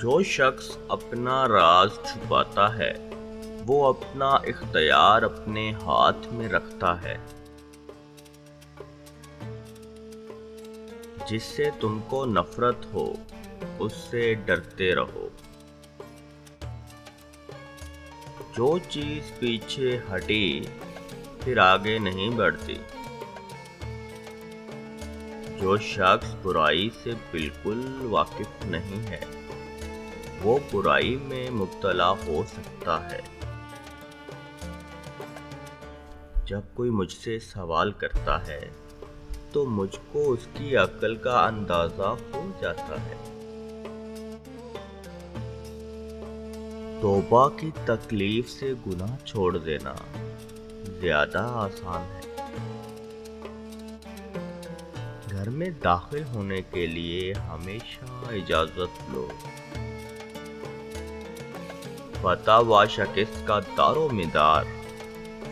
جو شخص اپنا راز چھپاتا ہے وہ اپنا اختیار اپنے ہاتھ میں رکھتا ہے۔ جس سے تم کو نفرت ہو اس سے ڈرتے رہو۔ جو چیز پیچھے ہٹی پھر آگے نہیں بڑھتی۔ جو شخص برائی سے بالکل واقف نہیں ہے وہ برائی میں مبتلا ہو سکتا ہے۔ جب کوئی مجھ سے سوال کرتا ہے تو مجھ کو اس کی عقل کا اندازہ ہو جاتا ہے۔ توبہ کی تکلیف سے گناہ چھوڑ دینا زیادہ آسان ہے۔ گھر میں داخل ہونے کے لیے ہمیشہ اجازت لو۔ فتح و شکست کا دار و مدار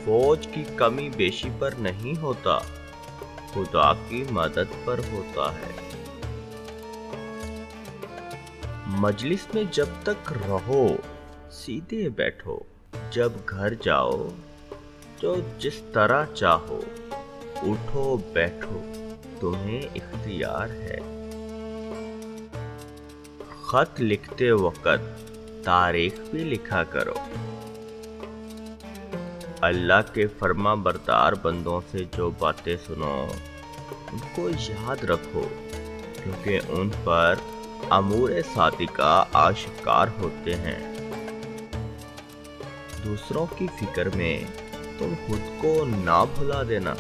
فوج کی کمی بیشی پر نہیں ہوتا، خدا کی مدد پر ہوتا ہے۔ مجلس میں جب تک رہو سیدھے بیٹھو، جب گھر جاؤ تو جس طرح چاہو اٹھو بیٹھو، تمہیں اختیار ہے۔ خط لکھتے وقت تاریخ بھی لکھا کرو۔ اللہ کے فرما بردار بندوں سے جو باتیں سنو ان کو یاد رکھو، کیونکہ ان پر امور صادقہ آشکار ہوتے ہیں۔ دوسروں کی فکر میں تم خود کو نہ بھلا دینا۔